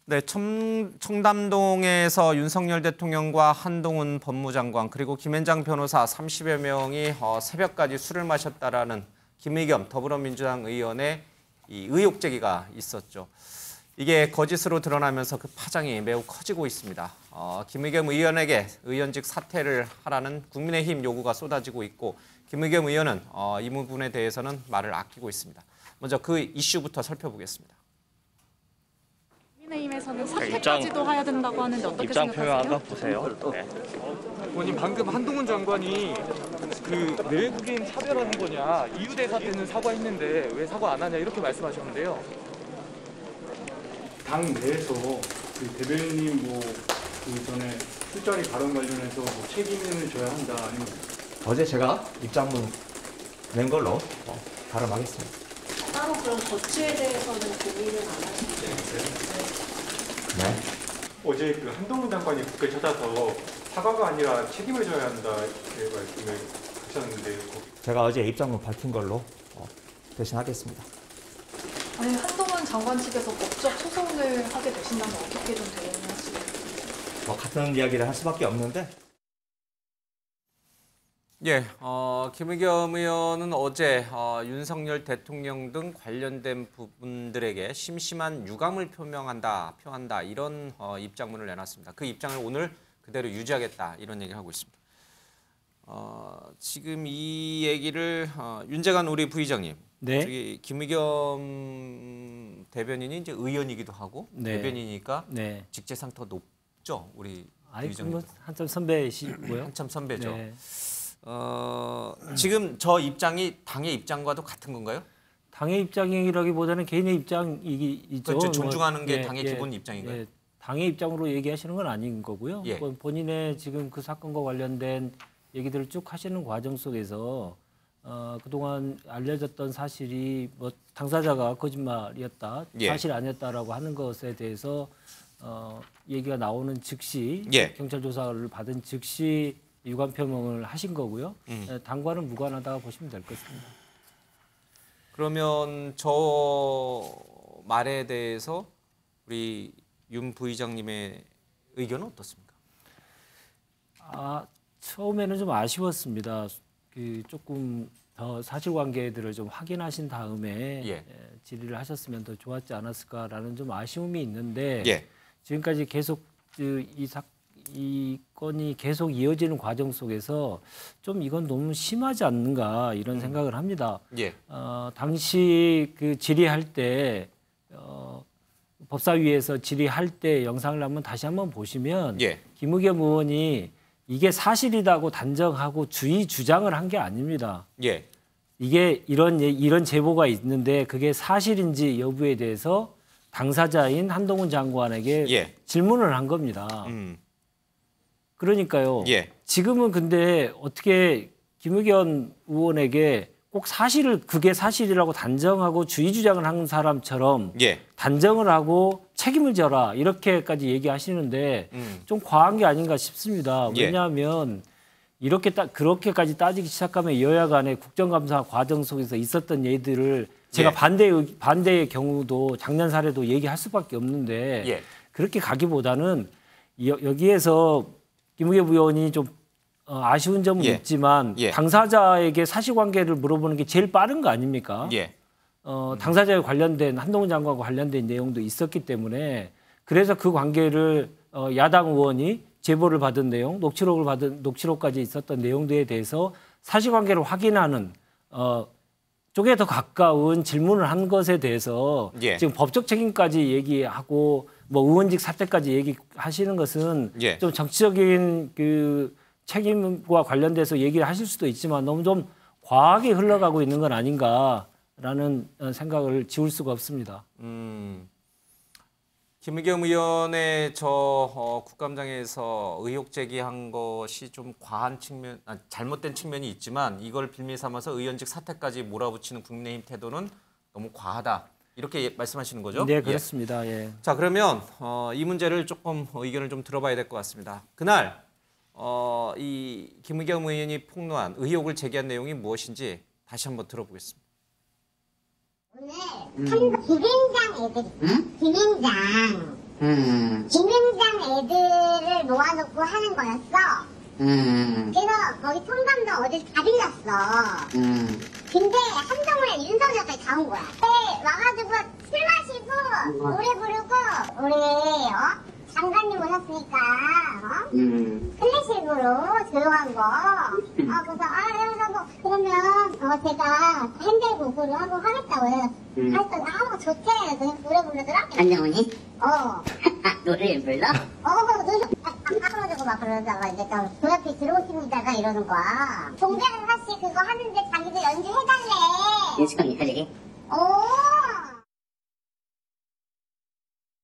네, 청담동에서 윤석열 대통령과 한동훈 법무장관 그리고 김앤장 변호사 30여 명이 새벽까지 술을 마셨다라는 김의겸 더불어민주당 의원의 이 의혹 제기가 있었죠. 이게 거짓으로 드러나면서 그 파장이 매우 커지고 있습니다. 김의겸 의원에게 의원직 사퇴를 하라는 국민의힘 요구가 쏟아지고 있고 김의겸 의원은 이 부분에 대해서는 말을 아끼고 있습니다. 먼저 그 이슈부터 살펴보겠습니다. 국민의힘에서는 사퇴까지도 해야 된다고 하는데 어떻게 입장 생각하세요? 표명한 거 보세요. 네. 의원님 방금 한동훈 장관이 그 외국인 차별하는 거냐 이유대 사태는 사과했는데 왜 사과 안 하냐 이렇게 말씀하셨는데요. 당 내에서 그 대변인님 그 전에 술자리 발언 관련해서 책임을 져야 한다 아니면 어제 제가 입장문 낸 걸로 발언하겠습니다. 따로 그럼 조치에 대해서는 고민은 안 하시죠? 네. 어제 그 한동훈 장관이 국회 찾아서 사과가 아니라 책임을 져야 한다 이렇게 말씀을 하셨는데 제가 어제 입장문 밝힌 걸로 대신하겠습니다. 아니 한동훈 장관 측에서 법적 소송을 하게 되신다면 어떻게 좀 대응하시나요? 같은 이야기를 할 수밖에 없는데. 예, 김의겸 의원은 어제 윤석열 대통령 등 관련된 부분들에게 심심한 유감을 표한다 이런 입장문을 내놨습니다. 그 입장을 오늘 그대로 유지하겠다 이런 얘기를 하고 있습니다. 지금 이 얘기를 윤재관 우리 부의장님, 네. 저기 김의겸 대변인이 이제 의원이기도 하고 네. 대변인이니까 네. 직제상 더 높죠, 우리 아이 부의장님. 뭐 한참 선배시고요. 한참 선배죠. 네. 지금 저 입장이 당의 입장과도 같은 건가요? 당의 입장이라기보다는 개인의 입장이죠. 그렇죠. 존중하는 게 예, 당의 예, 기본 입장인가요? 예, 당의 입장으로 얘기하시는 건 아닌 거고요. 예. 본인의 지금 그 사건과 관련된 얘기들을 쭉 하시는 과정 속에서 그동안 알려졌던 사실이 뭐 당사자가 거짓말이었다, 예. 사실이 아니었다라고 하는 것에 대해서 얘기가 나오는 즉시 예. 경찰 조사를 받은 즉시 유감 표명을 하신 거고요. 당과는 무관하다고 보시면 될 것 같습니다. 그러면 저 말에 대해서 우리 윤 부의장님의 의견은 어떻습니까? 처음에는 좀 아쉬웠습니다. 조금 더 사실관계들을 좀 확인하신 다음에 예. 질의를 하셨으면 더 좋았지 않았을까라는 좀 아쉬움이 있는데 예. 지금까지 계속 이 건이 계속 이어지는 과정 속에서 좀 이건 너무 심하지 않는가 이런 생각을 합니다. 예. 당시 그 질의할 때 법사위에서 질의할 때 영상을 다시 한번 보시면 예. 김의겸 의원이 이게 사실이라고 단정하고 주장을 한 게 아닙니다. 예. 이게 이런 제보가 있는데 그게 사실인지 여부에 대해서 당사자인 한동훈 장관에게 예. 질문을 한 겁니다. 그러니까요. 예. 지금은 근데 어떻게 김의겸 의원에게 꼭 그게 사실이라고 단정하고 주의 주장을 하는 사람처럼 예. 단정을 하고 책임을 져라 이렇게까지 얘기하시는데 좀 과한 게 아닌가 싶습니다. 예. 왜냐하면 그렇게까지 따지기 시작하면 여야 간의 국정감사 과정 속에서 있었던 얘기들을 제가 예. 반대의 경우도 작년 사례도 얘기할 수밖에 없는데 예. 그렇게 가기보다는 여기에서 김의겸 의원이 좀 아쉬운 점은 예. 있지만 예. 당사자에게 사실관계를 물어보는 게 제일 빠른 거 아닙니까? 예. 당사자에 관련된 한동훈 장관과 관련된 내용도 있었기 때문에 그래서 그 관계를 야당 의원이 제보를 받은 내용, 녹취록까지 있었던 내용들에 대해서 사실관계를 확인하는 쪽에 더 가까운 질문을 한 것에 대해서 예. 지금 법적 책임까지 얘기하고 뭐 의원직 사퇴까지 얘기하시는 것은 예. 좀 정치적인 그 책임과 관련돼서 얘기를 하실 수도 있지만 너무 좀 과하게 흘러가고 있는 건 아닌가라는 생각을 지울 수가 없습니다. 김의겸 의원의 국감장에서 의혹 제기한 것이 좀 과한 잘못된 측면이 있지만 이걸 빌미 삼아서 의원직 사퇴까지 몰아붙이는 국민의힘 태도는 너무 과하다. 이렇게 말씀하시는 거죠? 네, 그렇습니다. 예. 자, 그러면 이 문제를 조금 의견을 좀 들어봐야 될 것 같습니다. 그날 이 김의겸 의원이 폭로한 의혹을 제기한 내용이 무엇인지 다시 한번 들어보겠습니다. 오늘 비빔장 애들이 비빔장 김앤장 애들을 모아놓고 하는 거였어. 그래서 거기 청담동 어딜 다 빌렸어. 근데 한동훈에 윤석열까지 다 온 거야. 와가지고 술 마시고 노래 부르고 우리 장관님 오셨으니까 클래식으로 조용한 거. 그래서 뭐 그러면 제가 핸들곡으로 하고 하겠다고 해서 그랬더니 좋대. 그래서 노래 부르더라. 한동훈이? 노래를 불러? 노래 바꿔가지고 막 그러다가 이제 또 조합이 들어오십니다가 이러는 거야. 동대는 사실 그거 하는데 자기도 연주해달래. 윤석열 클릭이?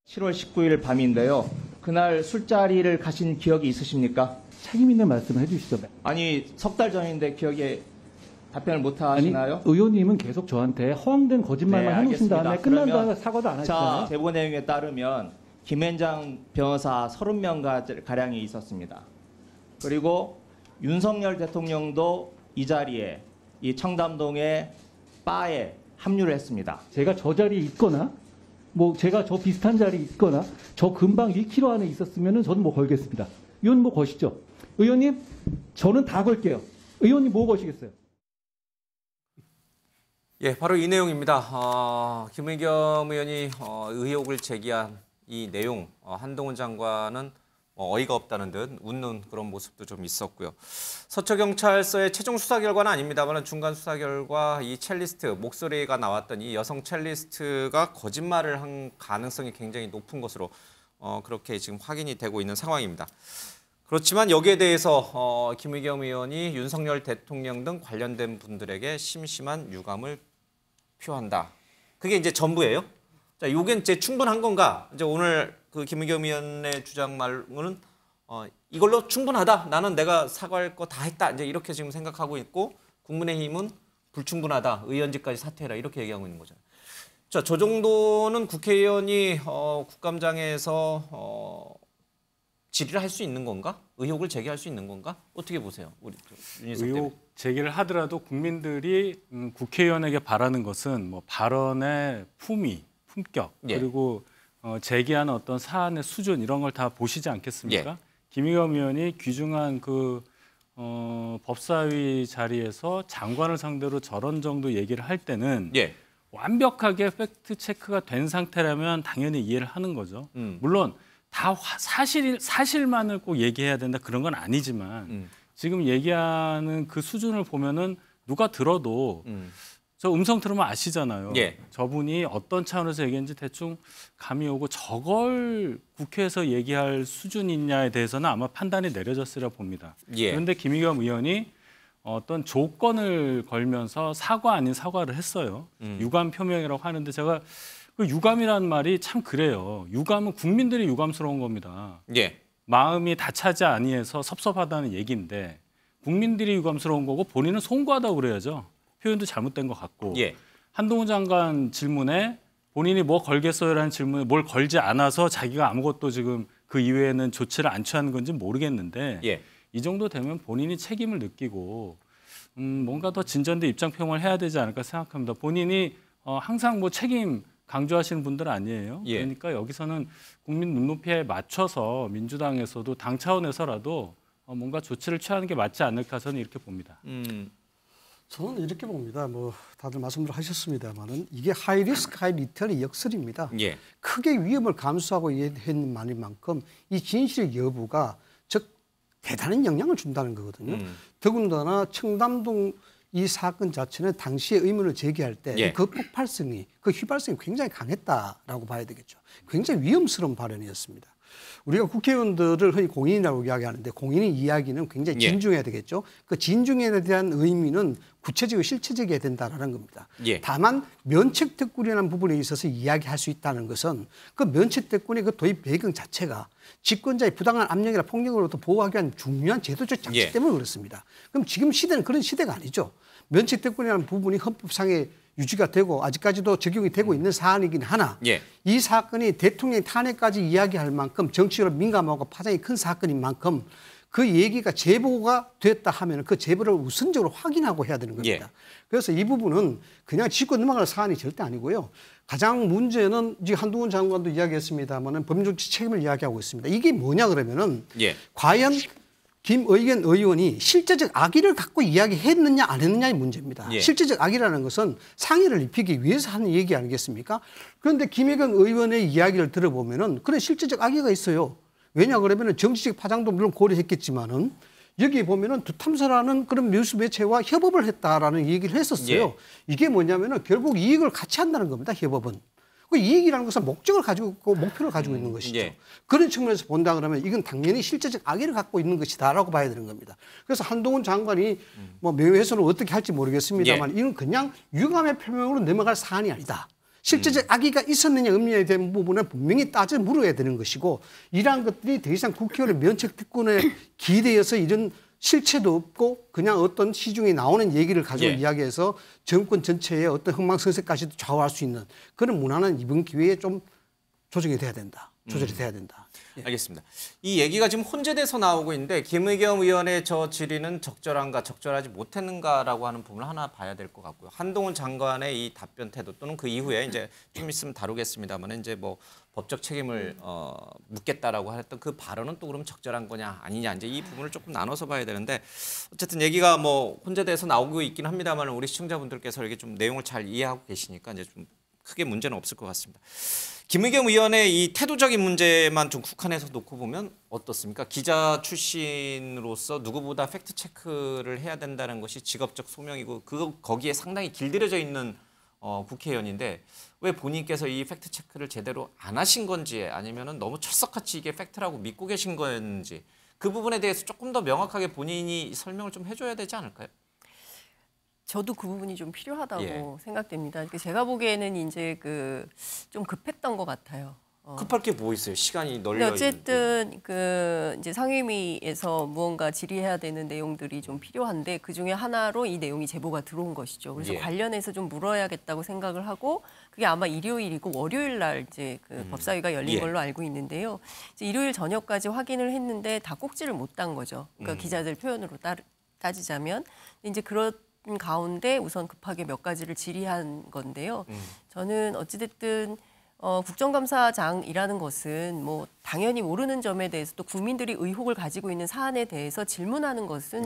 7월 19일 밤인데요. 그날 술자리를 가신 기억이 있으십니까? 책임 있는 말씀을 해주시죠. 아니, 석 달 전인데 기억에 답변을 못 하시나요? 아니, 의원님은 계속 저한테 허황된 거짓말만 해놓으신 다음에 끝난 다음에 사과도 안 하시잖아요. 자, 제보 내용에 따르면 김앤장 변호사 30명가량이 있었습니다. 그리고 윤석열 대통령도 이 자리에 이 청담동의 바에 합류를 했습니다. 제가 저 자리에 있거나 뭐 제가 저 비슷한 자리에 있거나 저 근방 1km 안에 있었으면 저는 뭐 걸겠습니다. 의원님 뭐 거시죠? 의원님 저는 다 걸게요. 의원님 뭐 거시겠어요? 예, 바로 이 내용입니다. 김의겸 의원이 의혹을 제기한 이 내용, 한동훈 장관은 어이가 없다는 듯 웃는 그런 모습도 좀 있었고요. 서초경찰서의 최종 수사 결과는 아닙니다만 중간 수사 결과 이 첼리스트, 목소리가 나왔던 이 여성 첼리스트가 거짓말을 한 가능성이 굉장히 높은 것으로 그렇게 지금 확인이 되고 있는 상황입니다. 그렇지만 여기에 대해서 김의겸 의원이 윤석열 대통령 등 관련된 분들에게 심심한 유감을 표한다. 그게 이제 전부예요. 자, 요게 이제 충분한 건가? 이제 오늘 그 김의겸 의원의 주장 말로는 이걸로 충분하다. 나는 내가 사과할 거 다 했다. 이제 이렇게 지금 생각하고 있고 국민의힘은 불충분하다. 의원직까지 사퇴해라. 이렇게 얘기하고 있는 거잖아요. 자, 저 정도는 국회의원이 국감장에서 질의를 할 수 있는 건가? 의혹을 제기할 수 있는 건가? 어떻게 보세요? 우리 윤희석 대표. 의혹 제기를 하더라도 국민들이 국회의원에게 바라는 것은 뭐 발언의 품위, 품격 예. 그리고 제기하는 어떤 사안의 수준 이런 걸 다 보시지 않겠습니까? 예. 김의겸 의원이 귀중한 그 법사위 자리에서 장관을 상대로 저런 정도 얘기를 할 때는 예. 완벽하게 팩트 체크가 된 상태라면 당연히 이해를 하는 거죠. 물론 다 사실만을 꼭 얘기해야 된다 그런 건 아니지만 지금 얘기하는 그 수준을 보면은 누가 들어도 저 음성 들으면 아시잖아요. 예. 저분이 어떤 차원에서 얘기했는지 대충 감이 오고 저걸 국회에서 얘기할 수준이 있냐에 대해서는 아마 판단이 내려졌으리라 봅니다. 예. 그런데 김의겸 의원이 어떤 조건을 걸면서 사과 아닌 사과를 했어요. 유감 표명이라고 하는데 제가 그 유감이라는 말이 참 그래요. 유감은 국민들이 유감스러운 겁니다. 예. 마음이 다차지 아니해서 섭섭하다는 얘기인데 국민들이 유감스러운 거고 본인은 송구하다고 그래야죠. 표현도 잘못된 것 같고 예. 한동훈 장관 질문에 본인이 뭐 걸겠어요라는 질문에 뭘 걸지 않아서 자기가 아무것도 지금 그 이외에는 조치를 안 취하는 건지 모르겠는데 예. 이 정도 되면 본인이 책임을 느끼고 뭔가 더 진전된 입장 표명을 해야 되지 않을까 생각합니다. 본인이 항상 뭐 책임 강조하시는 분들 아니에요. 예. 그러니까 여기서는 국민 눈높이에 맞춰서 민주당에서도 당 차원에서라도 뭔가 조치를 취하는 게 맞지 않을까 저는 이렇게 봅니다. 저는 이렇게 봅니다. 뭐 다들 말씀을 하셨습니다만은 이게 하이 리스크 하이 리턴의 역설입니다. 예. 크게 위험을 감수하고 했는 말인 만큼 이 진실의 여부가 즉 대단한 영향을 준다는 거거든요. 더군다나 청담동 이 사건 자체는 당시에 의문을 제기할 때 예. 그 폭발성이 그 휘발성이 굉장히 강했다라고 봐야 되겠죠. 굉장히 위험스러운 발언이었습니다. 우리가 국회의원들을 흔히 공인이라고 이야기하는데 공인의 이야기는 굉장히 진중해야 되겠죠. 그 진중에 대한 의미는 구체적이고 실체적이어야 된다는 겁니다. 예. 다만 면책특권이라는 부분에 있어서 이야기할 수 있다는 것은 그 면책특권의 그 도입 배경 자체가 집권자의 부당한 압력이나 폭력으로부터 보호하기 위한 중요한 제도적 장치 때문에 그렇습니다. 그럼 지금 시대는 그런 시대가 아니죠. 면책특권이라는 부분이 헌법상에 유지가 되고 아직까지도 적용이 되고 있는 사안이긴 하나 이 사건이 대통령 탄핵까지 이야기할 만큼 정치적으로 민감하고 파장이 큰 사건인 만큼 그 얘기가 제보가 됐다 하면 그 제보를 우선적으로 확인하고 해야 되는 겁니다. 그래서 이 부분은 그냥 짚고 넘어갈 사안이 절대 아니고요. 가장 문제는 지금 한동훈 장관도 이야기했습니다만은 법률정치 책임을 이야기하고 있습니다. 이게 뭐냐 그러면은 과연 김의겸 의원이 실제적 악의를 갖고 이야기했느냐 안 했느냐의 문제입니다. 실제적 악의라는 것은 상해를 입히기 위해서 하는 얘기 아니겠습니까? 그런데 김의겸 의원의 이야기를 들어보면은 그래 실제적 악의가 있어요. 왜냐 그러면은 정치적 파장도 물론 고려했겠지만은 여기 보면은 두탐사라는 그런 뉴스 매체와 협업을 했다라는 얘기를 했었어요. 이게 뭐냐면은 결국 이익을 같이 한다는 겁니다. 협업은. 그 이익이라는 것은 목적을 가지고 있고 목표를 가지고 있는 것이죠. 그런 측면에서 본다 그러면 이건 당연히 실제적 악의를 갖고 있는 것이다라고 봐야 되는 겁니다. 그래서 한동훈 장관이 뭐 명예훼손을 어떻게 할지 모르겠습니다만 이건 그냥 유감의 표명으로 넘어갈 사안이 아니다. 실제적 악의가 있었느냐 없느냐에 대한 부분은 분명히 따져 물어야 되는 것이고 이러한 것들이 더 이상 국회의원의 면책특권에 기대어서 이런 실체도 없고 그냥 어떤 시중에 나오는 얘기를 가지고 이야기해서 정권 전체의 어떤 흥망성쇠까지도 좌우할 수 있는 그런 문화는 이번 기회에 좀 조정이 돼야 된다. 조절이 돼야 된다. 알겠습니다. 이 얘기가 지금 혼재돼서 나오고 있는데 김의겸 의원의 저 질의는 적절한가 적절하지 못했는가라고 하는 부분을 하나 봐야 될 것 같고요. 한동훈 장관의 이 답변 태도 또는 그 이후에 이제 좀 있으면 다루겠습니다만 이제 뭐 법적 책임을 묻겠다라고 했던 그 발언은 또 그럼 적절한 거냐 아니냐 이제 이 부분을 조금 나눠서 봐야 되는데 어쨌든 얘기가 뭐 혼재돼서 나오고 있긴 합니다만 우리 시청자분들께서 이렇게 좀 내용을 잘 이해하고 계시니까 이제 좀 크게 문제는 없을 것 같습니다. 김의겸 의원의 이 태도적인 문제만 좀 국한해서 놓고 보면 어떻습니까? 기자 출신으로서 누구보다 팩트 체크를 해야 된다는 것이 직업적 소명이고 거기에 상당히 길들여져 있는 국회의원인데 왜 본인께서 이 팩트 체크를 제대로 안 하신 건지 아니면은 너무 철석같이 이게 팩트라고 믿고 계신 건지 그 부분에 대해서 조금 더 명확하게 본인이 설명을 좀 해줘야 되지 않을까요? 저도 그 부분이 좀 필요하다고 생각됩니다. 제가 보기에는 이제 좀 급했던 것 같아요. 급할 게 뭐 있어요? 시간이 널려 있는데. 어쨌든 이제 상임위에서 무언가 질의해야 되는 내용들이 좀 필요한데 그 중에 하나로 이 내용이 제보가 들어온 것이죠. 그래서 관련해서 좀 물어야겠다고 생각을 하고 그게 아마 일요일이고 월요일 날 이제 법사위가 열린 걸로 알고 있는데요. 이제 일요일 저녁까지 확인을 했는데 다 꼭지를 못 단 거죠. 그러니까 기자들 표현으로 따지자면 이제 그런 가운데 우선 급하게 몇 가지를 질의한 건데요. 저는 어찌됐든 국정감사장이라는 것은 뭐 당연히 모르는 점에 대해서 또 국민들이 의혹을 가지고 있는 사안에 대해서 질문하는 것은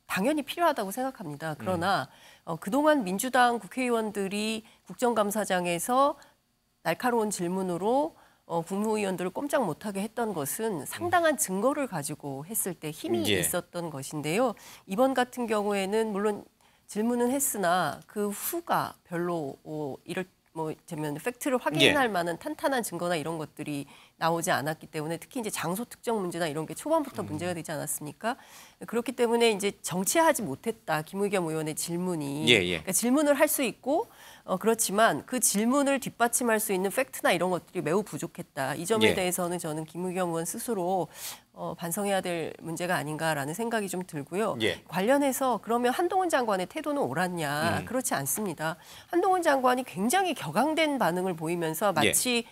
당연히 필요하다고 생각합니다. 그러나 그동안 민주당 국회의원들이 국정감사장에서 날카로운 질문으로 국무위원들을 꼼짝 못하게 했던 것은 상당한 증거를 가지고 했을 때 힘이 있었던 것인데요. 이번 같은 경우에는 물론 질문은 했으나 그 후가 별로 되면 팩트를 확인할 만한 탄탄한 증거나 이런 것들이 나오지 않았기 때문에 특히 이제 장소 특정 문제나 이런 게 초반부터 문제가 되지 않았습니까? 그렇기 때문에 이제 정치하지 못했다. 김의겸 의원의 질문이 그러니까 질문을 할 수 있고 그렇지만 그 질문을 뒷받침할 수 있는 팩트나 이런 것들이 매우 부족했다. 이 점에 대해서는 저는 김의겸 의원 스스로 반성해야 될 문제가 아닌가라는 생각이 좀 들고요. 관련해서 그러면 한동훈 장관의 태도는 옳았냐? 그렇지 않습니다. 한동훈 장관이 굉장히 격앙된 반응을 보이면서 마치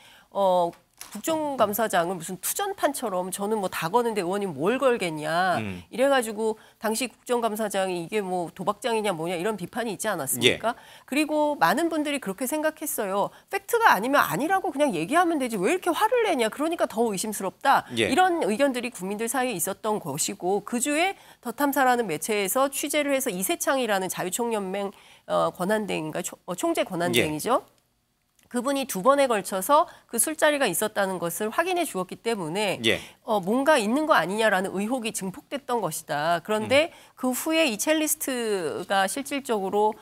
국정감사장을 무슨 투전판처럼 저는 뭐 다 거는데 의원님 뭘 걸겠냐 이래가지고 당시 국정감사장이 이게 뭐 도박장이냐 뭐냐 이런 비판이 있지 않았습니까? 그리고 많은 분들이 그렇게 생각했어요. 팩트가 아니면 아니라고 그냥 얘기하면 되지 왜 이렇게 화를 내냐 그러니까 더 의심스럽다. 이런 의견들이 국민들 사이에 있었던 것이고 그주에 더탐사라는 매체에서 취재를 해서 이세창이라는 자유총연맹 권한대행인가 총재 권한대행이죠. 그분이 2번에 걸쳐서 그 술자리가 있었다는 것을 확인해 주었기 때문에 뭔가 있는 거 아니냐라는 의혹이 증폭됐던 것이다. 그런데 그 후에 이 첼리스트가 실질적으로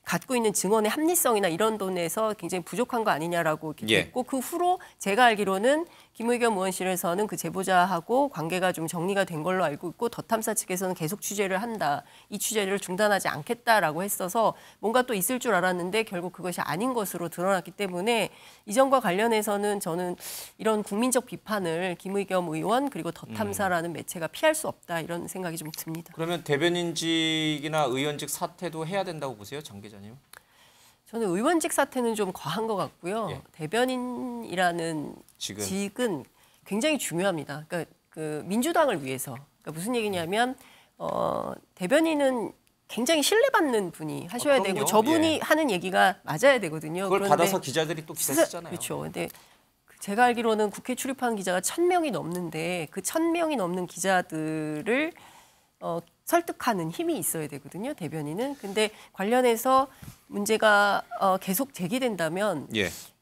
갖고 있는 증언의 합리성이나 이런 돈에서 굉장히 부족한 거 아니냐라고 이렇게 됐고 그 후로 제가 알기로는 김의겸 의원실에서는 그 제보자하고 관계가 좀 정리가 된 걸로 알고 있고 더탐사 측에서는 계속 취재를 한다. 이 취재를 중단하지 않겠다라고 했어서 뭔가 또 있을 줄 알았는데 결국 그것이 아닌 것으로 드러났기 때문에 이 점과 관련해서는 저는 이런 국민적 비판을 김의겸 의원 그리고 더탐사라는 매체가 피할 수 없다 이런 생각이 좀 듭니다. 그러면 대변인직이나 의원직 사퇴도 해야 된다고 보세요, 장 기자님? 저는 의원직 사퇴는 좀 과한 것 같고요. 대변인이라는 직은 굉장히 중요합니다. 그러니까 그 민주당을 위해서 그러니까 무슨 얘기냐면 대변인은 굉장히 신뢰받는 분이 하셔야 되고 저분이 하는 얘기가 맞아야 되거든요. 그걸 받아서 기자들이 또 기사 쓰잖아요. 그렇죠. 근데 제가 알기로는 국회 출입하는 기자가 1,000명이 넘는데 그 1,000명이 넘는 기자들을 설득하는 힘이 있어야 되거든요. 대변인은. 근데 관련해서 문제가 계속 제기된다면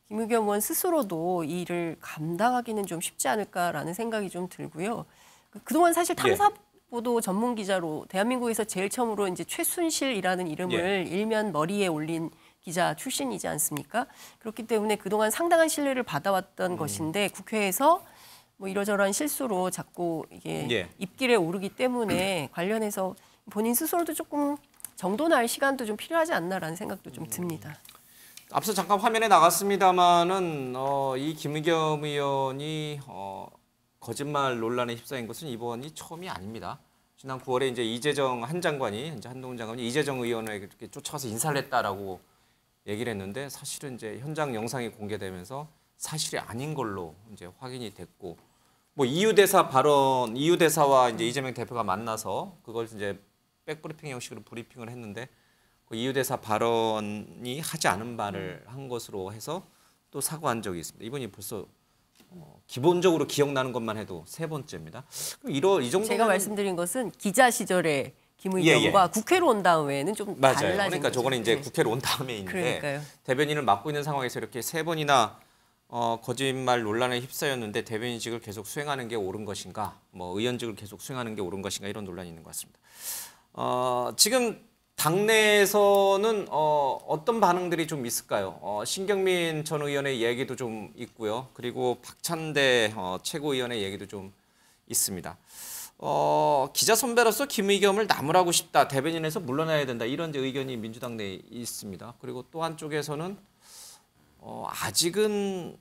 김의겸 의원 스스로도 이 일을 감당하기는 좀 쉽지 않을까라는 생각이 좀 들고요. 그동안 사실 탐사보도 전문 기자로 대한민국에서 제일 처음으로 이제 최순실이라는 이름을 일면 머리에 올린 기자 출신이지 않습니까? 그렇기 때문에 그동안 상당한 신뢰를 받아왔던 것인데 국회에서 뭐 이러저러한 실수로 자꾸 이게 입길에 오르기 때문에 관련해서 본인 스스로도 조금 정돈할 시간도 좀 필요하지 않나라는 생각도 좀 듭니다. 앞서 잠깐 화면에 나갔습니다마는 이 김의겸 의원이 거짓말 논란에 휩싸인 것은 이번이 처음이 아닙니다. 지난 9월에 이제 이재정 한 장관이 이제 한동훈 장관이 이재정 의원을 이렇게 쫓아가서 인사를 했다라고 얘기를 했는데 사실은 이제 현장 영상이 공개되면서 사실이 아닌 걸로 이제 확인이 됐고 뭐 이유 대사와 이제 이재명 대표가 만나서 그걸 이제 백브리핑 형식으로 브리핑을 했는데 그 이유 대사 발언이 하지 않은 말을 한 것으로 해서 또 사과한 적이 있습니다. 이분이 벌써 기본적으로 기억나는 것만 해도 3번째입니다. 이 정도면 제가 말씀드린 것은 기자 시절에 김의겸과 국회로 온 다음에는 좀 달라진 그러니까 거죠. 저거는 이제 국회로 온 다음에 있는데 그러니까요. 대변인을 맡고 있는 상황에서 이렇게 3번이나 거짓말 논란에 휩싸였는데 대변인직을 계속 수행하는 게 옳은 것인가, 뭐 의원직을 계속 수행하는 게 옳은 것인가 이런 논란이 있는 것 같습니다. 지금 당내에서는 어떤 반응들이 좀 있을까요? 신경민 전 의원의 얘기도 좀 있고요. 그리고 박찬대 최고위원의 얘기도 좀 있습니다. 기자 선배로서 김의겸을 나무라고 싶다. 대변인에서 물러나야 된다. 이런 의견이 민주당 내에 있습니다. 그리고 또 한쪽에서는 아직은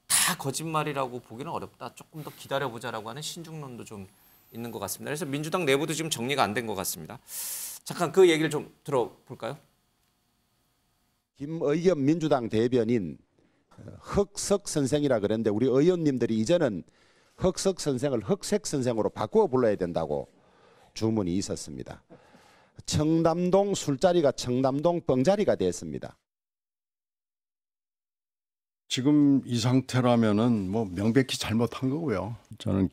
다 거짓말이라고 보기는 어렵다. 조금 더 기다려보자라고 하는 신중론도 좀 있는 것 같습니다. 그래서 민주당 내부도 지금 정리가 안 된 것 같습니다. 잠깐 그 얘기를 좀 들어볼까요? 김의겸 민주당 대변인 흑석 선생이라 그랬는데 우리 의원님들이 이제는 흑석 선생을 흑색 선생으로 바꾸어 불러야 된다고 주문이 있었습니다. 청담동 술자리가 청담동 뻥자리가 됐습니다. 지금 이 상태라면은 뭐 명백히 잘못한 거고요. 저는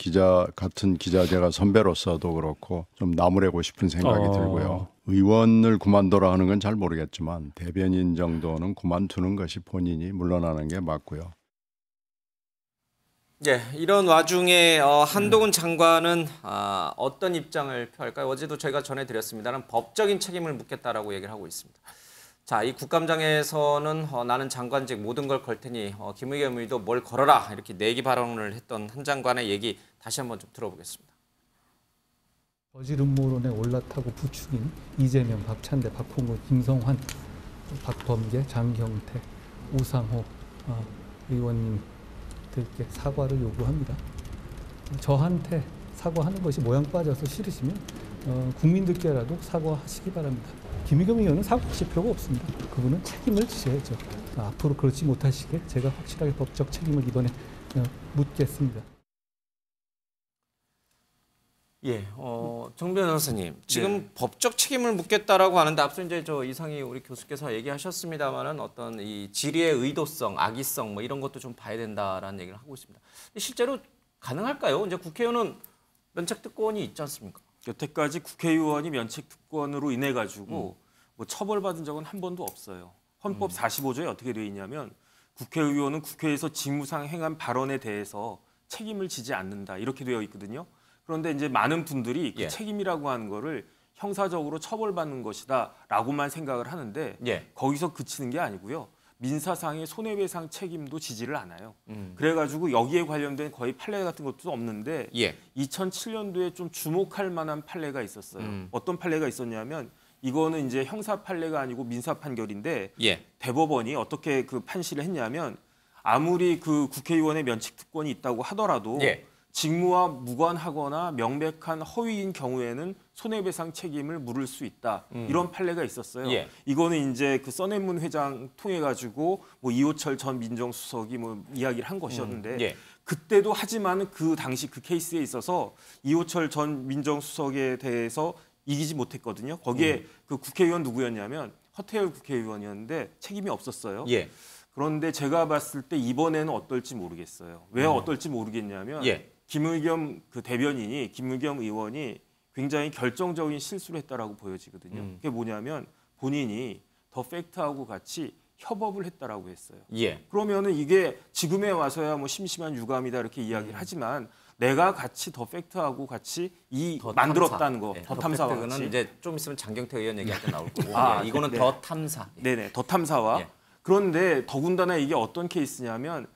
같은 기자제가 선배로서도 그렇고 좀 나무래고 싶은 생각이 들고요. 의원을 그만둬라 하는 건 잘 모르겠지만 대변인 정도는 그만두는 것이 본인이 물러나는 게 맞고요. 네, 이런 와중에 한동훈 장관은 어떤 입장을 표할까요? 어제도 저희가 전해드렸습니다는 법적인 책임을 묻겠다라고 얘기를 하고 있습니다. 자, 이 국감장에서는 나는 장관직 모든 걸 걸 테니 김의겸 의도 뭘 걸어라 이렇게 내기 발언을 했던 한 장관의 얘기 다시 한번 좀 들어보겠습니다. 거짓 음모론에 올라타고 부추긴 이재명, 박찬대, 박홍근, 김성환, 박범계, 장경태, 우상호 의원님들께 사과를 요구합니다. 저한테 사과하는 것이 모양 빠져서 싫으시면 국민들께라도 사과하시기 바랍니다. 김의겸 의원은 사과하실 필요가 없습니다. 그분은 책임을 지셔야죠. 앞으로 그렇지 못하시게 제가 확실하게 법적 책임을 이번에 묻겠습니다. 예, 정 변호사님, 지금 법적 책임을 묻겠다라고 하는데 앞서 이제 이상희 우리 교수께서 얘기하셨습니다만은 어떤 이 질의의 의도성, 악의성 뭐 이런 것도 좀 봐야 된다라는 얘기를 하고 있습니다. 실제로 가능할까요? 이제 국회의원은 면책특권이 있지 않습니까? 여태까지 국회의원이 면책특권으로 인해 가지고 뭐 처벌받은 적은 한 번도 없어요. 헌법 45조에 어떻게 되어 있냐면 국회의원은 국회에서 직무상 행한 발언에 대해서 책임을 지지 않는다 이렇게 되어 있거든요. 그런데 이제 많은 분들이 그 책임이라고 하는 거를 형사적으로 처벌받는 것이다라고만 생각을 하는데 거기서 그치는 게 아니고요. 민사상의 손해배상 책임도 지지를 않아요. 그래가지고 여기에 관련된 거의 판례 같은 것도 없는데 2007년도에 좀 주목할 만한 판례가 있었어요. 어떤 판례가 있었냐면 이거는 이제 형사 판례가 아니고 민사 판결인데 대법원이 어떻게 그 판시를 했냐면 아무리 그 국회의원의 면책특권이 있다고 하더라도 직무와 무관하거나 명백한 허위인 경우에는 손해배상 책임을 물을 수 있다. 이런 판례가 있었어요. 이거는 이제 그 써낸문 회장 통해 가지고 뭐 이호철 전 민정수석이 뭐 이야기를 한 것이었는데 그때도 하지만 그 당시 그 케이스에 있어서 이호철 전 민정수석에 대해서 이기지 못했거든요. 거기에 그 국회의원 누구였냐면 허태열 국회의원이었는데 책임이 없었어요. 예. 그런데 제가 봤을 때 이번에는 어떨지 모르겠어요. 왜 어떨지 모르겠냐면 김의겸 그 대변인이 김의겸 의원이 굉장히 결정적인 실수를 했다라고 보여지거든요. 그게 뭐냐면 본인이 더 팩트하고 같이 협업을 했다라고 했어요. 예. 그러면은 이게 지금에 와서야 뭐 심심한 유감이다 이렇게 이야기를 하지만 내가 같이 더 팩트하고 같이 만들었다는 거, 더 탐사와 같이. 는 이제 좀 있으면 장경태 의원 얘기할 때 나올 거고. 아, 이거는 네. 더 탐사. 네네, 더 탐사와. 그런데 더군다나 이게 어떤 케이스냐면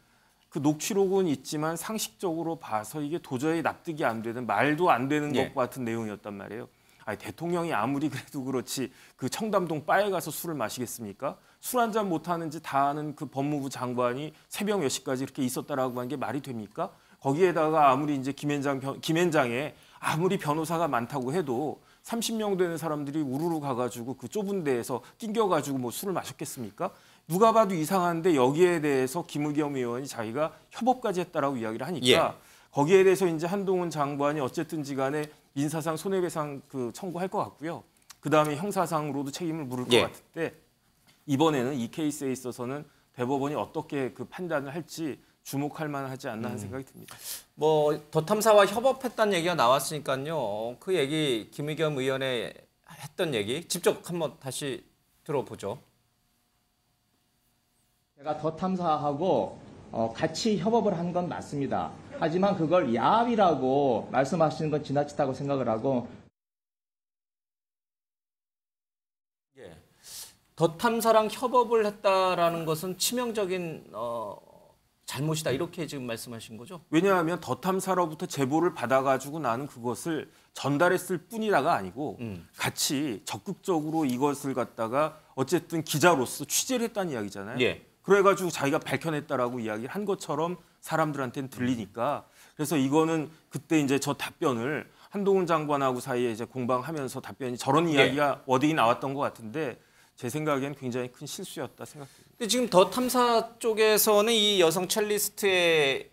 그 녹취록은 있지만 상식적으로 봐서 이게 도저히 납득이 안 되는 말도 안 되는 것 같은 내용이었단 말이에요. 아니, 대통령이 아무리 그래도 그렇지 그 청담동 바에 가서 술을 마시겠습니까? 술 한 잔 못 하는지 다 아는 그 법무부 장관이 새벽 몇 시까지 이렇게 있었다라고 하는 게 말이 됩니까? 거기에다가 아무리 이제 김앤장에 아무리 변호사가 많다고 해도 30명 되는 사람들이 우르르 가가지고 그 좁은 데에서 낑겨가지고 뭐 술을 마셨겠습니까? 누가 봐도 이상한데 여기에 대해서 김의겸 의원이 자기가 협업까지 했다라고 이야기를 하니까 거기에 대해서 이제 한동훈 장관이 어쨌든지 간에 민사상 손해배상 그 청구할 것 같고요. 그다음에 형사상으로도 책임을 물을 것 같은데 이번에는 이 케이스에 있어서는 대법원이 어떻게 그 판단을 할지 주목할 만하지 않나 하는 생각이 듭니다. 뭐 더 탐사와 협업했다는 얘기가 나왔으니까요. 그 얘기 김의겸 의원의 했던 얘기 직접 한번 다시 들어보죠. 제가 더 탐사하고 같이 협업을 한 건 맞습니다. 하지만 그걸 야합이라고 말씀하시는 건 지나치다고 생각을 하고 더 탐사랑 협업을 했다라는 것은 치명적인 잘못이다 이렇게 지금 말씀하신 거죠? 왜냐하면 더 탐사로부터 제보를 받아가지고 나는 그것을 전달했을 뿐이라가 아니고 같이 적극적으로 이것을 갖다가 어쨌든 기자로서 취재를 했다는 이야기잖아요. 그래가지고 자기가 밝혀냈다라고 이야기를 한 것처럼 사람들한테는 들리니까 그래서 이거는 그때 이제 저 답변을 한동훈 장관하고 사이에 이제 공방하면서 답변이 저런 이야기가 워딩이 나왔던 것 같은데 제 생각에는 굉장히 큰 실수였다 생각합니다. 근데 지금 더 탐사 쪽에서는 이 여성 첼리스트가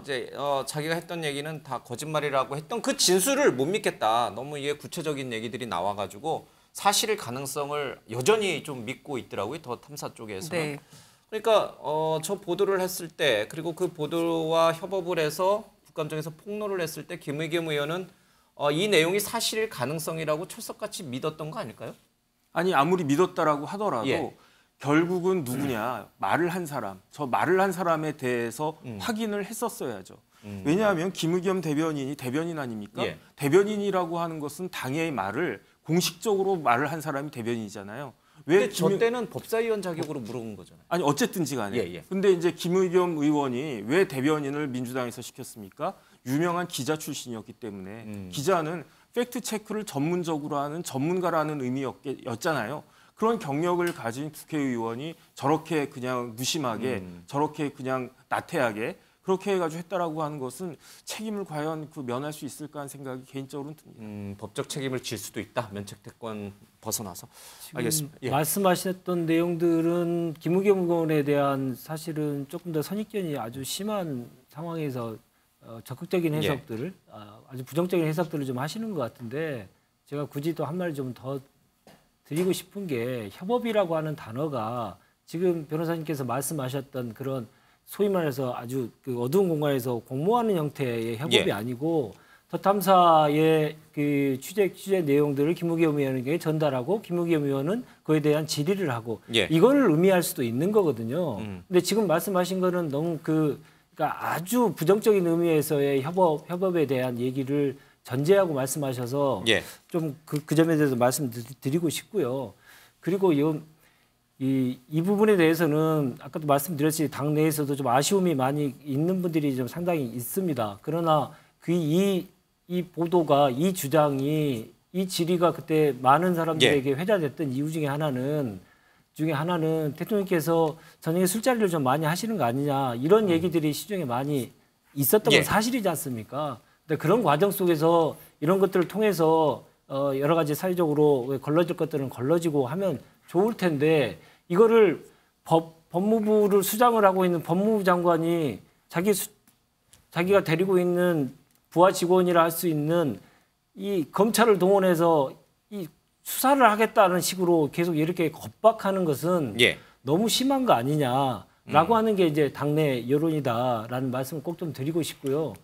이제 자기가 했던 얘기는 다 거짓말이라고 했던 그 진술을 못 믿겠다. 너무 이게 구체적인 얘기들이 나와가지고 사실의 가능성을 여전히 좀 믿고 있더라고요. 더 탐사 쪽에서는. 네. 그러니까 저 보도를 했을 때 그리고 그 보도와 협업을 해서 국감장에서 폭로를 했을 때 김의겸 의원은 이 내용이 사실일 가능성이라고 철석같이 믿었던 거 아닐까요? 아니 아무리 믿었다라고 하더라도 결국은 누구냐 말을 한 사람, 저 말을 한 사람에 대해서 확인을 했었어야죠. 왜냐하면 김의겸 대변인이 대변인 아닙니까? 대변인이라고 하는 것은 당의 말을 공식적으로 말을 한 사람이 대변인이잖아요. 왜 저 때는 법사위원 자격으로 물어본 거잖아요. 아니 어쨌든지 간에. 근데 이제 김의겸 의원이 왜 대변인을 민주당에서 시켰습니까? 유명한 기자 출신이었기 때문에 기자는 팩트 체크를 전문적으로 하는 전문가라는 의미였잖아요. 그런 경력을 가진 국회의원이 저렇게 그냥 무심하게 저렇게 그냥 나태하게 그렇게 해가지고 했다라고 하는 것은 책임을 과연 그 면할 수 있을까 하는 생각이 개인적으로는 듭니다. 법적 책임을 질 수도 있다. 면책특권 벗어나서. 알겠습니다. 말씀하셨던 내용들은 김의겸 의원에 대한 사실은 조금 더 선입견이 아주 심한 상황에서 적극적인 해석들을 아주 부정적인 해석들을 좀 하시는 것 같은데 제가 굳이 또 한 마디 좀 더 드리고 싶은 게 협업이라고 하는 단어가 지금 변호사님께서 말씀하셨던 그런 소위 말해서 아주 그 어두운 공간에서 공모하는 형태의 협업이 아니고 더 탐사의 그 취재 내용들을 김의겸 의원에게 전달하고 김의겸 의원은 그에 대한 질의를 하고 이거를 의미할 수도 있는 거거든요. 근데 지금 말씀하신 거는 너무 그러니까 아주 부정적인 의미에서의 협업에 대한 얘기를 전제하고 말씀하셔서 좀 그 점에 대해서 말씀드리고 싶고요. 그리고 이 부분에 대해서는 아까도 말씀드렸듯이 당내에서도 좀 아쉬움이 많이 있는 분들이 좀 상당히 있습니다. 그러나 이 보도가 이 주장이 이 질의가 그때 많은 사람들에게 회자됐던 이유 중에 하나는 대통령께서 저녁에 술자리를 좀 많이 하시는 거 아니냐 이런 얘기들이 시중에 많이 있었던 건 사실이지 않습니까? 근데 그런 과정 속에서 이런 것들을 통해서 여러 가지 사회적으로 걸러질 것들은 걸러지고 하면 좋을 텐데 이거를 법무부를 수장을 하고 있는 법무부 장관이 자기 자기가 데리고 있는 부하 직원이라 할 수 있는 이 검찰을 동원해서 이 수사를 하겠다는 식으로 계속 이렇게 겁박하는 것은 너무 심한 거 아니냐라고 하는 게 이제 당내 여론이다라는 말씀을 꼭 좀 드리고 싶고요.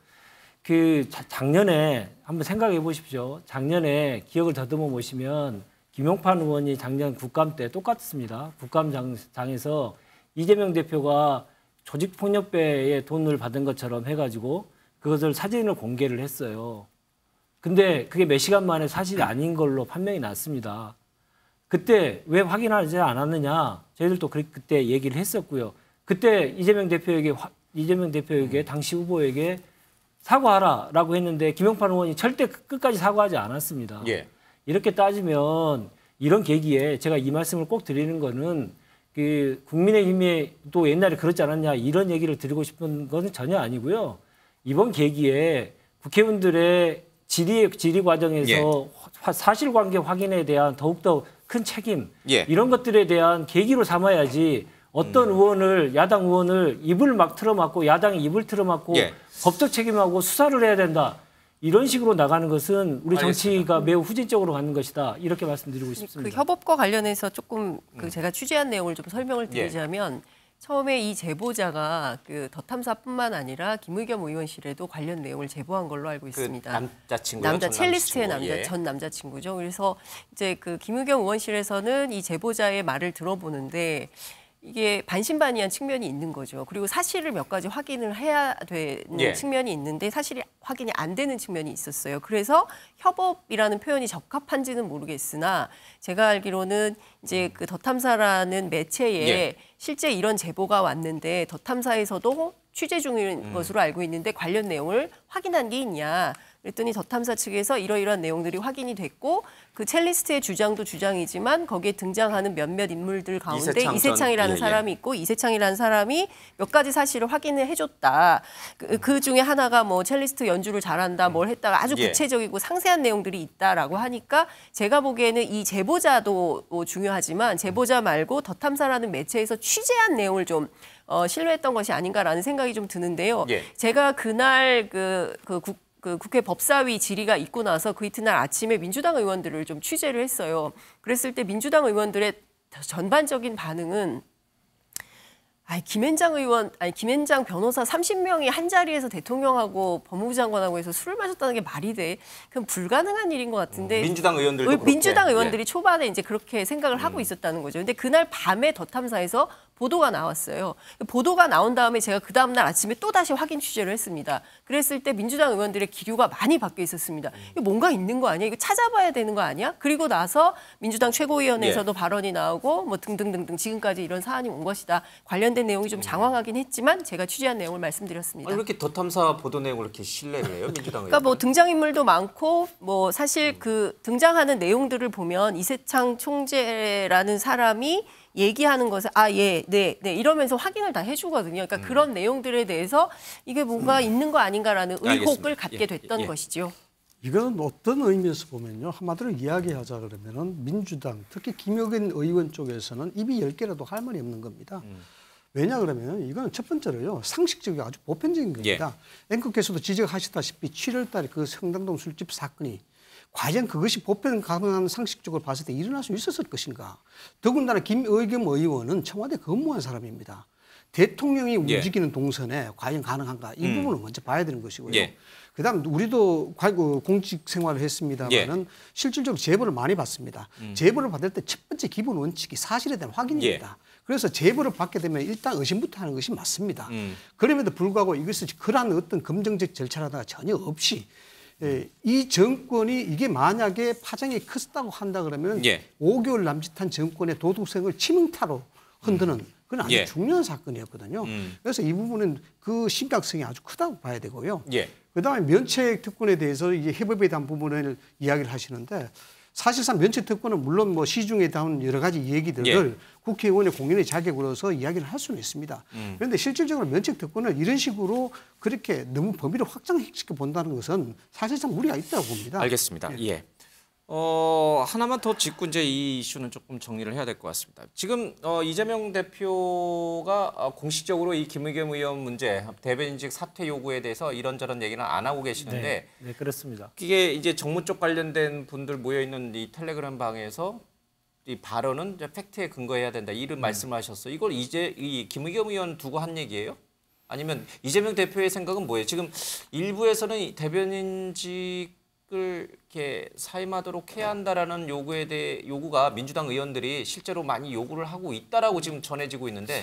그 작년에 한번 생각해 보십시오. 작년에 기억을 더듬어 보시면 김용판 의원이 작년 국감 때 똑같습니다. 국감장에서 이재명 대표가 조직폭력배의 돈을 받은 것처럼 해가지고 그것을 사진을 공개를 했어요. 근데 그게 몇 시간 만에 사실이 아닌 걸로 판명이 났습니다. 그때 왜 확인하지 않았느냐? 저희들도 그때 얘기를 했었고요. 그때 이재명 대표에게 당시 후보에게 사과하라라고 했는데 김용판 의원이 절대 끝까지 사과하지 않았습니다. 이렇게 따지면 이런 계기에 제가 이 말씀을 꼭 드리는 거는 그 국민의힘이 또 옛날에 그렇지 않았냐 이런 얘기를 드리고 싶은 것은 전혀 아니고요. 이번 계기에 국회의원들의 질의 과정에서 사실관계 확인에 대한 더욱더 큰 책임 이런 것들에 대한 계기로 삼아야지 어떤 의원을 야당 의원을 입을 막 틀어막고 야당이 입을 틀어막고 법적 책임하고 수사를 해야 된다. 이런 식으로 나가는 것은 우리 정치가 매우 후진적으로 가는 것이다. 이렇게 말씀드리고 싶습니다. 그 협업과 관련해서 조금 제가 취재한 내용을 좀 설명을 드리자면 처음에 이 제보자가 그 더 탐사뿐만 아니라 김의겸 의원실에도 관련 내용을 제보한 걸로 알고 있습니다. 남자친구요? 첼리스트의 전 남자친구죠. 그래서 이제 그 김의겸 의원실에서는 이 제보자의 말을 들어보는데 이게 반신반의한 측면이 있는 거죠. 그리고 사실을 몇 가지 확인을 해야 되는 측면이 있는데 사실이 확인이 안 되는 측면이 있었어요. 그래서 협업이라는 표현이 적합한지는 모르겠으나 제가 알기로는 이제 그 더 탐사라는 매체에 실제 이런 제보가 왔는데 더 탐사에서도 취재 중인 것으로 알고 있는데 관련 내용을 확인한 게 있냐. 그랬더니 더 탐사 측에서 이러이러한 내용들이 확인이 됐고 그 첼리스트의 주장도 주장이지만 거기에 등장하는 몇몇 인물들 가운데 이세창이라는 사람이 있고 이세창이라는 사람이 몇 가지 사실을 확인을 해줬다. 그 중에 하나가 뭐 첼리스트 연주를 잘한다, 뭘 했다가 아주 구체적이고 상세한 내용들이 있다라고 하니까 제가 보기에는 이 제보자도 중요하지만 제보자 말고 더 탐사라는 매체에서 취재한 내용을 좀 신뢰했던 것이 아닌가라는 생각이 좀 드는데요. 제가 그날 그 국회 법사위 질의가 있고 나서 그 이튿날 아침에 민주당 의원들을 좀 취재를 했어요. 그랬을 때 민주당 의원들의 전반적인 반응은 김앤장 변호사 30명이 한 자리에서 대통령하고 법무부 장관하고 해서 술을 마셨다는 게 말이 돼? 그럼 불가능한 일인 것 같은데. 민주당 의원들도 민주당 의원들이 초반에 이제 그렇게 생각을 하고 있었다는 거죠. 근데 그날 밤에 더 탐사에서 보도가 나왔어요. 보도가 나온 다음에 제가 그 다음 날 아침에 또 다시 확인 취재를 했습니다. 그랬을 때 민주당 의원들의 기류가 많이 바뀌어 있었습니다. 이거 뭔가 있는 거 아니야? 이거 찾아봐야 되는 거 아니야? 그리고 나서 민주당 최고위원회에서도 발언이 나오고 뭐 등등등등 지금까지 이런 사안이 온 것이다. 관련된 내용이 좀 장황하긴 했지만 제가 취재한 내용을 말씀드렸습니다. 아니, 왜 이렇게 더 탐사 보도 내용을 이렇게 신뢰를 해요, 민주당 의원? 그러니까 뭐 등장인물도 많고 뭐 사실 그 등장하는 내용들을 보면 이세창 총재라는 사람이 얘기하는 것을 네 이러면서 확인을 다 해주거든요. 그러니까 그런 내용들에 대해서 이게 뭔가 있는 거 아닌가라는 의혹을 갖게 됐던 것이죠. 이건 어떤 의미에서 보면요. 한마디로 이야기하자 그러면은 민주당, 특히 김용현 의원 쪽에서는 입이 10개라도 할 말이 없는 겁니다. 왜냐 그러면 이건 첫 번째로요. 상식적이고 아주 보편적인 겁니다. 앵커께서도 지적하셨다시피 7월 달에 그 성당동 술집 사건이 과연 그것이 보편 가능한 상식적으로 봤을 때 일어날 수 있었을 것인가. 더군다나 김의겸 의원은 청와대 근무한 사람입니다. 대통령이 움직이는 동선에 과연 가능한가. 이 부분을 먼저 봐야 되는 것이고요. 그다음 우리도 공직 생활을 했습니다만은 실질적으로 제보를 많이 받습니다. 제보를 받을 때 첫 번째 기본 원칙이 사실에 대한 확인입니다. 그래서 제보를 받게 되면 일단 의심부터 하는 것이 맞습니다. 그럼에도 불구하고 이것을 그러한 어떤 검증적 절차라든가 전혀 없이 이 정권이 이게 만약에 파장이 컸다고 한다 그러면 5개월 남짓한 정권의 도덕성을 치명타로 흔드는 그건 아주 중요한 사건이었거든요. 그래서 이 부분은 그 심각성이 아주 크다고 봐야 되고요. 그다음에 면책 특권에 대해서 이게 협업에 대한 부분을 이야기를 하시는데 사실상 면책 특권은 물론 뭐 시중에 담은 여러 가지 얘기들을 국회의원의 공연의 자격으로서 이야기를 할 수는 있습니다. 그런데 실질적으로 면책 특권을 이런 식으로 그렇게 너무 범위를 확장시켜 본다는 것은 사실상 무리가 있다고 봅니다. 알겠습니다. 하나만 더 짚고 이제 이 이슈는 조금 정리를 해야 될 것 같습니다. 지금 이재명 대표가 공식적으로 이 김의겸 의원 문제 대변인직 사퇴 요구에 대해서 이런저런 얘기는 안 하고 계시는데 네, 그렇습니다. 이게 이제 정무 쪽 관련된 분들 모여 있는 이 텔레그램 방에서 이 발언은 이제 팩트에 근거해야 된다 이런 말씀하셨어요. 이걸 이제 이 김의겸 의원 두고 한 얘기예요? 아니면 이재명 대표의 생각은 뭐예요? 지금 일부에서는 이 대변인직 을 이렇게 사임하도록 해야 한다라는 요구가 민주당 의원들이 실제로 많이 요구를 하고 있다라고 지금 전해지고 있는데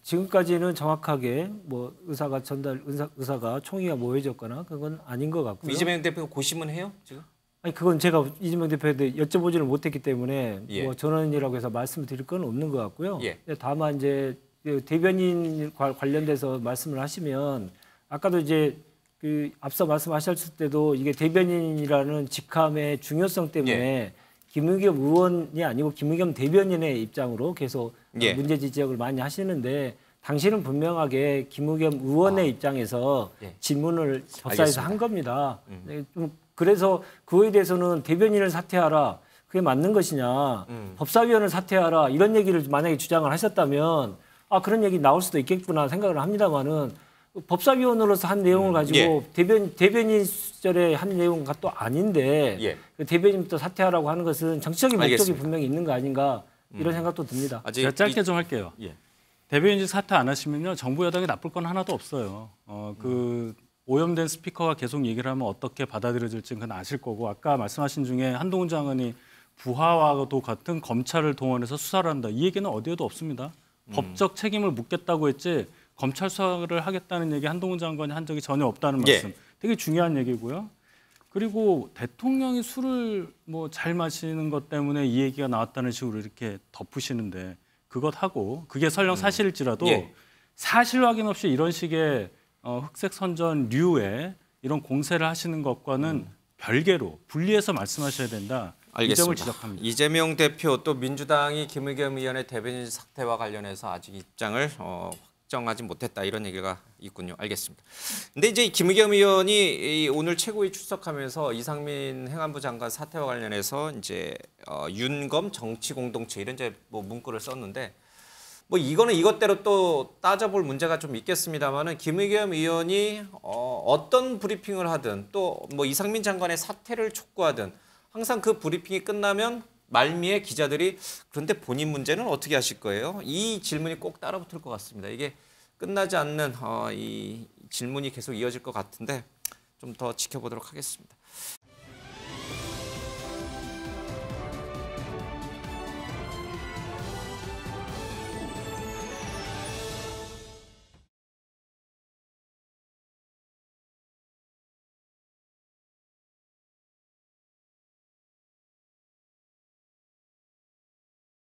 지금까지는 정확하게 뭐 의사가 총의가 모여졌거나 그건 아닌 것 같고요. 이재명 대표가 고심은 해요 지금? 아니 그건 제가 이재명 대표한테 여쭤보지를 못했기 때문에 예. 뭐 전원이라고 해서 말씀을 드릴 건 없는 것 같고요. 예. 다만 이제 대변인 관련돼서 말씀을 하시면 아까도 이제 그 앞서 말씀하셨을 때도 이게 대변인이라는 직함의 중요성 때문에 예. 김의겸 의원이 아니고 김의겸 대변인의 입장으로 계속 예. 문제 지적을 많이 하시는데 당신은 분명하게 김의겸 의원의 입장에서 예. 질문을 법사에서 알겠습니다. 한 겁니다. 네, 좀 그래서 그거에 대해서는 대변인을 사퇴하라. 그게 맞는 것이냐. 법사위원을 사퇴하라. 이런 얘기를 만약에 주장을 하셨다면 그런 얘기 나올 수도 있겠구나 생각을 합니다만은 법사위원으로서 한 내용을 가지고 예. 대변인 시절에 한 내용과 또 아닌데 예. 그 대변인부터 사퇴하라고 하는 것은 정치적인 목적이 알겠습니다. 분명히 있는 거 아닌가 이런 생각도 듭니다. 제가 짧게 좀 할게요. 예. 대변인직 사퇴 안 하시면요 정부 여당이 나쁠 건 하나도 없어요. 그 오염된 스피커가 계속 얘기를 하면 어떻게 받아들여질지는 그건 아실 거고 아까 말씀하신 중에 한동훈 장관이 부하와도 같은 검찰을 동원해서 수사를 한다. 이 얘기는 어디에도 없습니다. 법적 책임을 묻겠다고 했지 검찰 수사를 하겠다는 얘기 한동훈 장관이 한 적이 전혀 없다는 말씀. 되게 중요한 얘기고요. 그리고 대통령이 술을 뭐 잘 마시는 것 때문에 이 얘기가 나왔다는 식으로 이렇게 덮으시는데 그것하고 그게 설령 사실일지라도 사실 확인 없이 이런 식의 흑색 선전류의 이런 공세를 하시는 것과는 별개로 분리해서 말씀하셔야 된다. 이 점을 알겠습니다. 지적합니다. 이재명 대표 또 민주당이 김의겸 의원의 대변인 사퇴와 관련해서 아직 입장을 확정하지 못했다 이런 얘기가 있군요. 알겠습니다. 근데 이제 김의겸 의원이 오늘 최고위 출석하면서 이상민 행안부 장관 사퇴와 관련해서 이제 윤검 정치 공동체 이런 이제 뭐 문구를 썼는데 뭐 이거는 이것대로 또 따져볼 문제가 좀 있겠습니다만은 김의겸 의원이 어떤 브리핑을 하든 또 뭐 이상민 장관의 사퇴를 촉구하든 항상 그 브리핑이 끝나면 말미에 기자들이 그런데 본인 문제는 어떻게 하실 거예요? 이 질문이 꼭 따라붙을 것 같습니다. 이게 끝나지 않는 이 질문이 계속 이어질 것 같은데 좀 더 지켜보도록 하겠습니다.